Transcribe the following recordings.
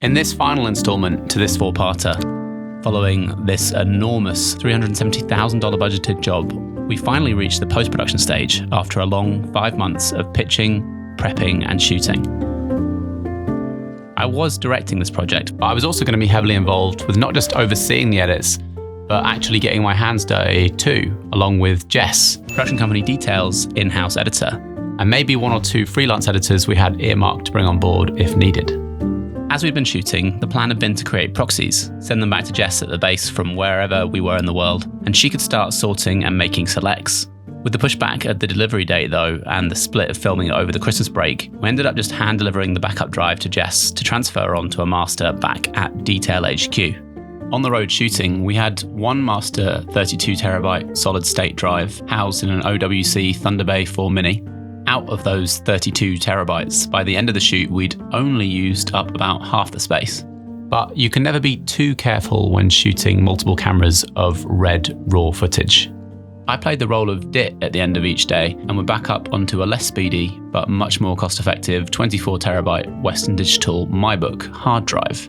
In this final instalment to this four-parter, following this enormous $370,000 budgeted job, we finally reached the post-production stage after a long 5 months of pitching, prepping, and shooting. I was directing this project, but I was also going to be heavily involved with not just overseeing the edits, but actually getting my hands dirty too, along with Jess, production company Detail's in-house editor, and maybe one or two freelance editors we had earmarked to bring on board if needed. As we'd been shooting, the plan had been to create proxies, send them back to Jess at the base from wherever we were in the world, and she could start sorting and making selects. With the pushback at the delivery date though, and the split of filming over the Christmas break, we ended up just hand delivering the backup drive to Jess to transfer onto a master back at Detail HQ. On the road shooting, we had one master 32TB solid state drive housed in an OWC Thunder Bay 4 Mini. Out of those 32 terabytes, by the end of the shoot, we'd only used up about half the space. But you can never be too careful when shooting multiple cameras of red raw footage. I played the role of DIT at the end of each day and would back up onto a less speedy, but much more cost-effective 24 terabyte Western Digital MyBook hard drive.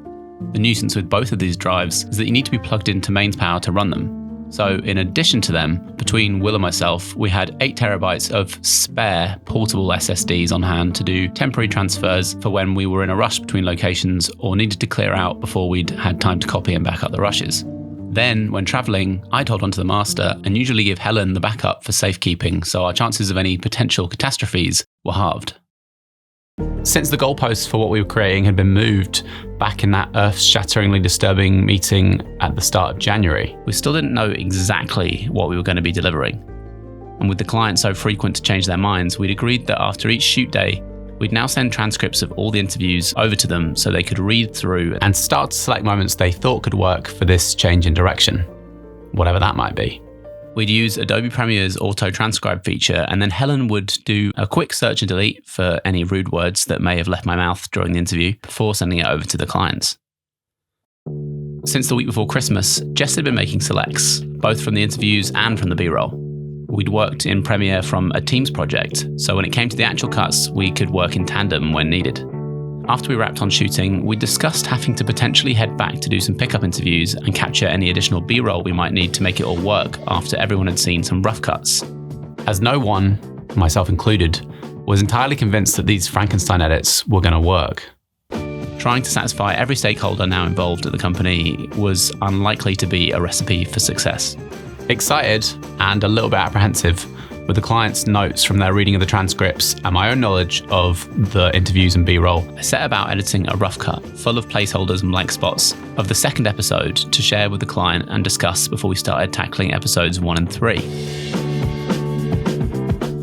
The nuisance with both of these drives is that you need to be plugged into mains power to run them. So in addition to them, between Will and myself, we had 8 terabytes of spare portable SSDs on hand to do temporary transfers for when we were in a rush between locations or needed to clear out before we'd had time to copy and back up the rushes. Then, when travelling, I'd hold onto the master and usually give Helen the backup for safekeeping, so our chances of any potential catastrophes were halved. Since the goalposts for what we were creating had been moved back in that earth-shatteringly disturbing meeting at the start of January, we still didn't know exactly what we were going to be delivering. And with the client so frequent to change their minds, we'd agreed that after each shoot day, we'd now send transcripts of all the interviews over to them so they could read through and start to select moments they thought could work for this change in direction, whatever that might be. We'd use Adobe Premiere's auto-transcribe feature, and then Helen would do a quick search and delete for any rude words that may have left my mouth during the interview before sending it over to the clients. Since the week before Christmas, Jess had been making selects, both from the interviews and from the B-roll. We'd worked in Premiere from a Teams project, so when it came to the actual cuts, we could work in tandem when needed. After we wrapped on shooting, we discussed having to potentially head back to do some pickup interviews and capture any additional B-roll we might need to make it all work after everyone had seen some rough cuts. As no one, myself included, was entirely convinced that these Frankenstein edits were going to work. Trying to satisfy every stakeholder now involved at the company was unlikely to be a recipe for success. Excited and a little bit apprehensive with the client's notes from their reading of the transcripts and my own knowledge of the interviews and B-roll, I set about editing a rough cut full of placeholders and blank spots of the second episode to share with the client and discuss before we started tackling episodes 1 and 3.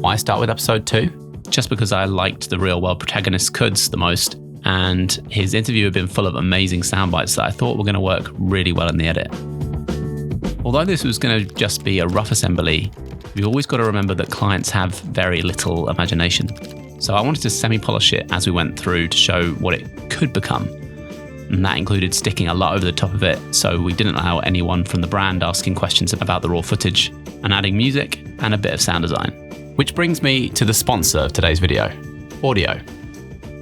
Why start with episode 2? Just because I liked the real-world protagonist Kuds the most, and his interview had been full of amazing sound bites that I thought were going to work really well in the edit. Although this was going to just be a rough assembly, we've always got to remember that clients have very little imagination. So I wanted to semi-polish it as we went through to show what it could become. And that included sticking a lot over the top of it, so we didn't allow anyone from the brand asking questions about the raw footage, and adding music and a bit of sound design. Which brings me to the sponsor of today's video, Audiio.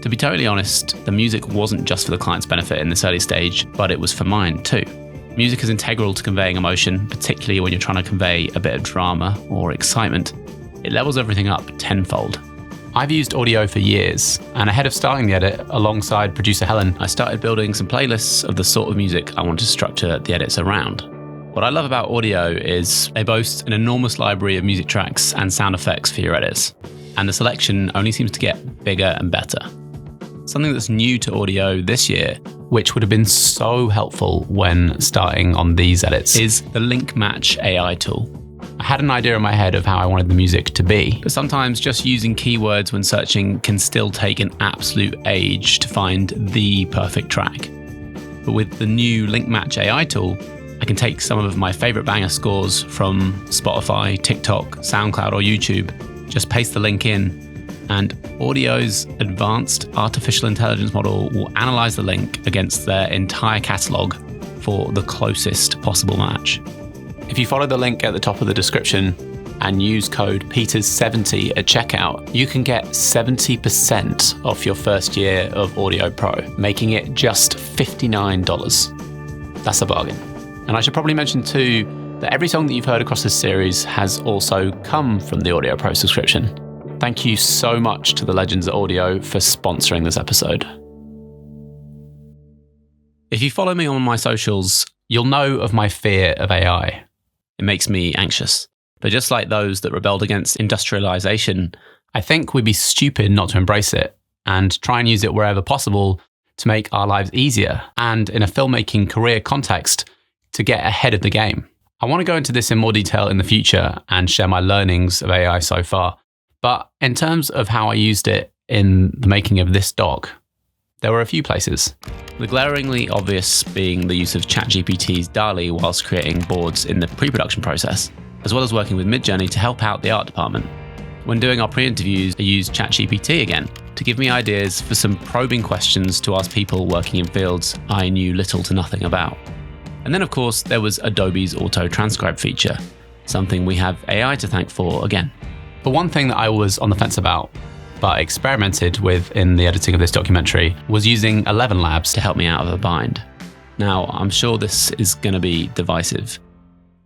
To be totally honest, the music wasn't just for the client's benefit in this early stage, but it was for mine too. Music is integral to conveying emotion, particularly when you're trying to convey a bit of drama or excitement. It levels everything up tenfold. I've used Audiio for years, and ahead of starting the edit, alongside producer Helen, I started building some playlists of the sort of music I want to structure the edits around. What I love about Audiio is they boast an enormous library of music tracks and sound effects for your edits, and the selection only seems to get bigger and better. Something that's new to Audiio this year, which would have been so helpful when starting on these edits, is the Link Match AI tool. I had an idea in my head of how I wanted the music to be, but sometimes just using keywords when searching can still take an absolute age to find the perfect track. But with the new Link Match AI tool, I can take some of my favorite banger scores from Spotify, TikTok, SoundCloud, or YouTube, just paste the link in, and Audio's advanced artificial intelligence model will analyze the link against their entire catalog for the closest possible match. If you follow the link at the top of the description, and use code PETERS70 at checkout, you can get 70% off your first year of Audiio Pro, making it just $59. That's a bargain. And I should probably mention too that every song that you've heard across this series has also come from the Audiio Pro subscription. Thank you so much to the legends at Audiio for sponsoring this episode. If you follow me on my socials, you'll know of my fear of AI. It makes me anxious. But just like those that rebelled against industrialization, I think we'd be stupid not to embrace it and try and use it wherever possible to make our lives easier and, in a filmmaking career context, to get ahead of the game. I want to go into this in more detail in the future and share my learnings of AI so far. But in terms of how I used it in the making of this doc, there were a few places. The glaringly obvious being the use of ChatGPT's DALL-E whilst creating boards in the pre-production process, as well as working with Midjourney to help out the art department. When doing our pre-interviews, I used ChatGPT again to give me ideas for some probing questions to ask people working in fields I knew little to nothing about. And then, of course, there was Adobe's auto-transcribe feature, something we have AI to thank for again. But one thing that I was on the fence about, but experimented with in the editing of this documentary, was using 11 Labs to help me out of a bind. Now, I'm sure this is going to be divisive.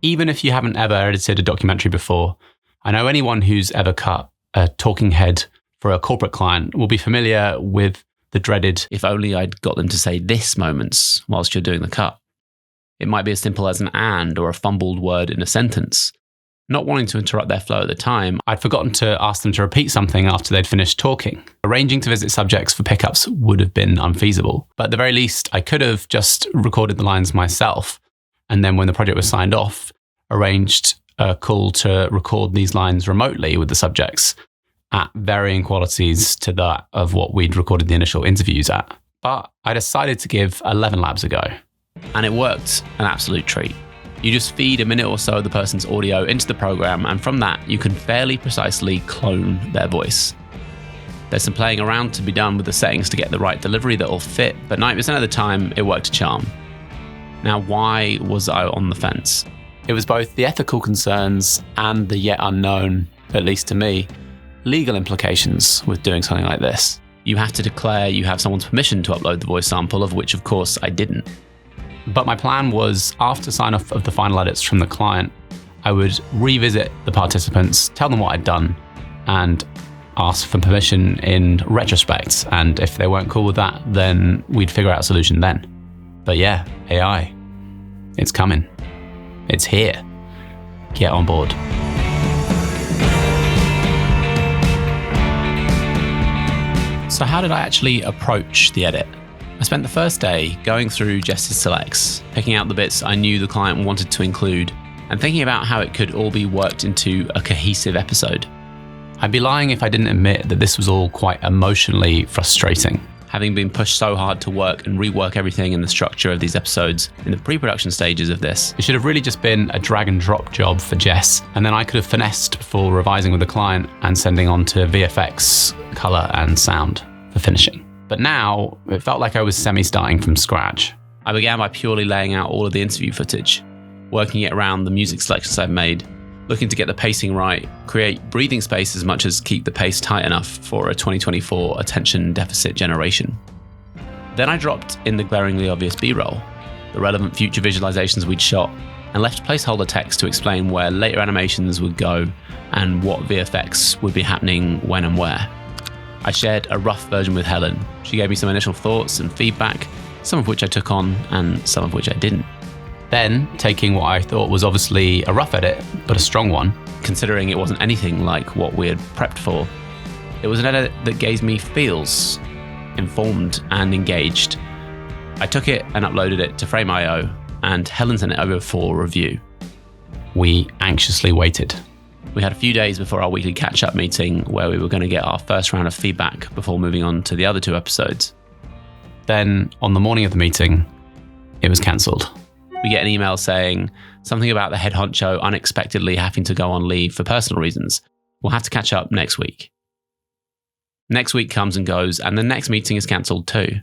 Even if you haven't ever edited a documentary before, I know anyone who's ever cut a talking head for a corporate client will be familiar with the dreaded "if only I'd got them to say this" moments whilst you're doing the cut. It might be as simple as an "and" or a fumbled word in a sentence. Not wanting to interrupt their flow at the time, I'd forgotten to ask them to repeat something after they'd finished talking. Arranging to visit subjects for pickups would have been unfeasible. But at the very least, I could have just recorded the lines myself, and then when the project was signed off, arranged a call to record these lines remotely with the subjects at varying qualities to that of what we'd recorded the initial interviews at. But I decided to give 11 Labs a go. And it worked an absolute treat. You just feed a minute or so of the person's audio into the program, and from that, you can fairly precisely clone their voice. There's some playing around to be done with the settings to get the right delivery that will fit, but 90% of the time, it worked a charm. Now, why was I on the fence? It was both the ethical concerns and the yet unknown, at least to me, legal implications with doing something like this. You have to declare you have someone's permission to upload the voice sample, of which, of course, I didn't. But my plan was, after sign-off of the final edits from the client, I would revisit the participants, tell them what I'd done, and ask for permission in retrospect. And if they weren't cool with that, then we'd figure out a solution then. But yeah, AI, it's coming. It's here. Get on board. So how did I actually approach the edit? I spent the first day going through Jess's selects, picking out the bits I knew the client wanted to include, and thinking about how it could all be worked into a cohesive episode. I'd be lying if I didn't admit that this was all quite emotionally frustrating. Having been pushed so hard to work and rework everything in the structure of these episodes in the pre-production stages of this, it should have really just been a drag and drop job for Jess, and then I could have finessed before revising with the client and sending on to VFX, color and sound for finishing. But now, it felt like I was semi-starting from scratch. I began by purely laying out all of the interview footage, working it around the music selections I've made, looking to get the pacing right, create breathing space as much as keep the pace tight enough for a 2024 attention deficit generation. Then I dropped in the glaringly obvious B-roll, the relevant future visualizations we'd shot, and left placeholder text to explain where later animations would go and what VFX would be happening when and where. I shared a rough version with Helen. She gave me some initial thoughts and feedback, some of which I took on and some of which I didn't. Then, taking what I thought was obviously a rough edit, but a strong one, considering it wasn't anything like what we had prepped for, it was an edit that gave me feels, informed and engaged. I took it and uploaded it to Frame.io, and Helen sent it over for review. We anxiously waited. We had a few days before our weekly catch-up meeting where we were going to get our first round of feedback before moving on to the other 2 episodes. Then, on the morning of the meeting, it was cancelled. We get an email saying something about the head honcho unexpectedly having to go on leave for personal reasons. We'll have to catch up next week. Next week comes and goes, and the next meeting is cancelled too.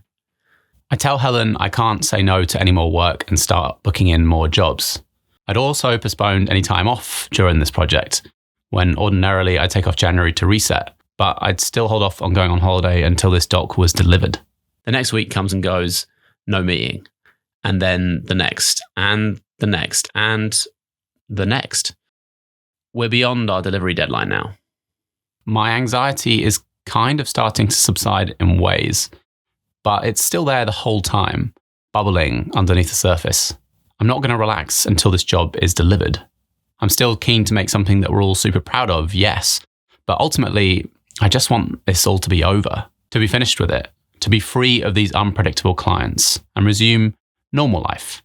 I tell Helen I can't say no to any more work and start booking in more jobs. I'd also postponed any time off during this project, when ordinarily I take off January to reset, but I'd still hold off on going on holiday until this doc was delivered. The next week comes and goes, no meeting. And then the next, and the next, and the next. We're beyond our delivery deadline now. My anxiety is kind of starting to subside in ways, but it's still there the whole time, bubbling underneath the surface. I'm not going to relax until this job is delivered. I'm still keen to make something that we're all super proud of, yes, but ultimately, I just want this all to be over, to be finished with it, to be free of these unpredictable clients and resume normal life,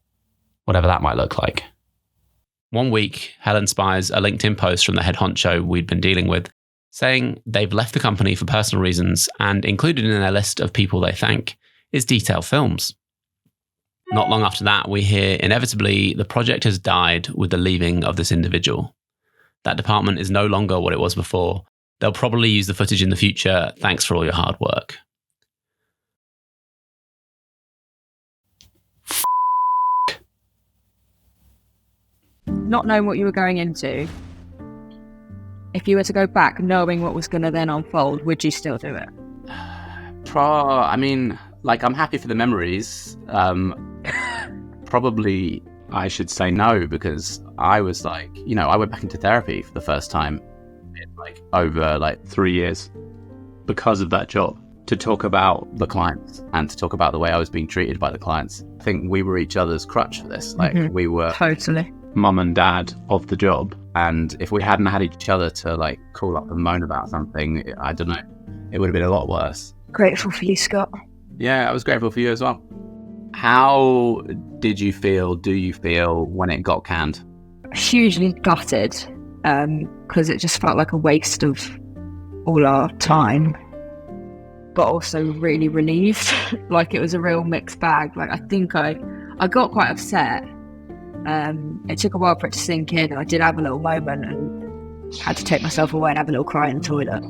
whatever that might look like. One week, Helen spies a LinkedIn post from the head honcho we'd been dealing with, saying they've left the company for personal reasons, and included in their list of people they thank is Detail Films. Not long after that, we hear inevitably the project has died with the leaving of this individual. That department is no longer what it was before. They'll probably use the footage in the future. Thanks for all your hard work. Not knowing what you were going into, if you were to go back knowing what was going to then unfold, would you still do it? I'm happy for the memories. Probably I should say no, because I was I went back into therapy for the first time in over 3 years because of that job, to talk about the clients and to talk about the way I was being treated by the clients. I think we were each other's crutch for this. We were totally mum and dad of the job. And if we hadn't had each other to call up and moan about something, I don't know, it would have been a lot worse. Grateful for you, Scott. Yeah, I was grateful for you as well. How do you feel when it got canned? Hugely gutted, because it just felt like a waste of all our time, but also really relieved. It was a real mixed bag. I think I got quite upset. It took a while for it to sink in, and I did have a little moment and had to take myself away and have a little cry in the toilet.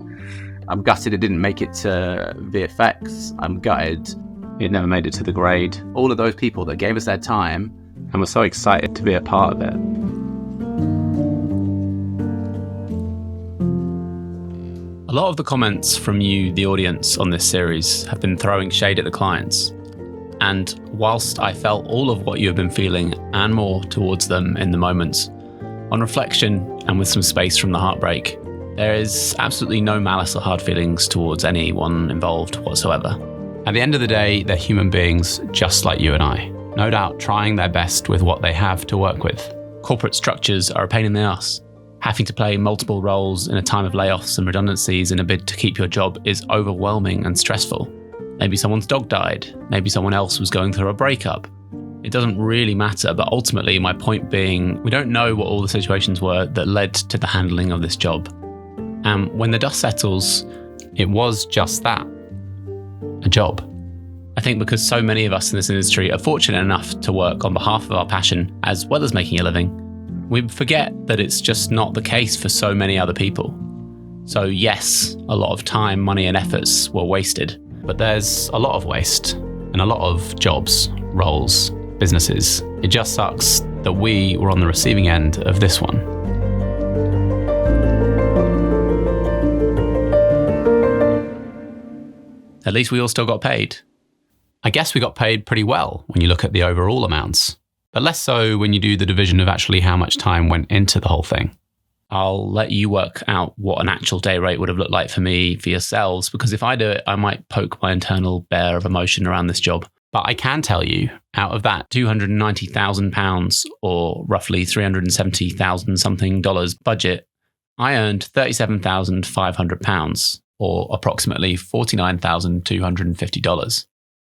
I'm gutted it didn't make it to VFX. I'm gutted it never made it to the grade. All of those people that gave us their time and were so excited to be a part of it. A lot of the comments from you, the audience, on this series have been throwing shade at the clients. And whilst I felt all of what you have been feeling and more towards them in the moments, on reflection and with some space from the heartbreak, there is absolutely no malice or hard feelings towards anyone involved whatsoever. At the end of the day, they're human beings just like you and I, no doubt trying their best with what they have to work with. Corporate structures are a pain in the ass. Having to play multiple roles in a time of layoffs and redundancies in a bid to keep your job is overwhelming and stressful. Maybe someone's dog died. Maybe someone else was going through a breakup. It doesn't really matter, but ultimately my point being, we don't know what all the situations were that led to the handling of this job. And when the dust settles, it was just that, a job. I think because so many of us in this industry are fortunate enough to work on behalf of our passion as well as making a living, we forget that it's just not the case for so many other people. So yes, a lot of time, money and efforts were wasted, but there's a lot of waste and a lot of jobs, roles, businesses. It just sucks that we were on the receiving end of this one. At least we all still got paid. I guess we got paid pretty well when you look at the overall amounts, but less so when you do the division of actually how much time went into the whole thing. I'll let you work out what an actual day rate would have looked like for me, for yourselves, because if I do it, I might poke my internal bear of emotion around this job. But I can tell you, out of that £290,000 or roughly $370,000 something budget, I earned £37,500 or approximately $49,250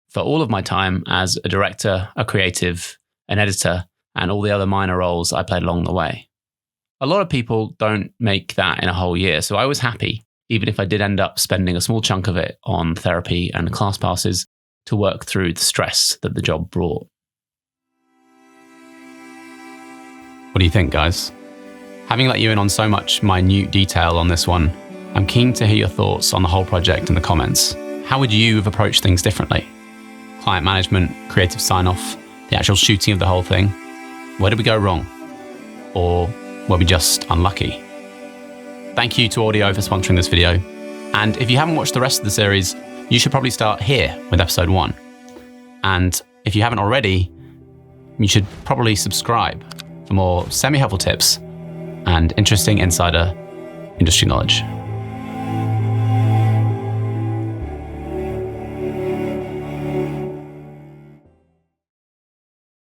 for all of my time as a director, a creative, an editor, and all the other minor roles I played along the way. A lot of people don't make that in a whole year, so I was happy, even if I did end up spending a small chunk of it on therapy and class passes to work through the stress that the job brought. What do you think, guys? Having let you in on so much minute detail on this one, I'm keen to hear your thoughts on the whole project in the comments. How would you have approached things differently? Client management, creative sign-off, the actual shooting of the whole thing? Where did we go wrong? Or were we just unlucky? Thank you to Audiio for sponsoring this video. And if you haven't watched the rest of the series, you should probably start here with episode 1. And if you haven't already, you should probably subscribe for more semi-helpful tips and interesting insider industry knowledge.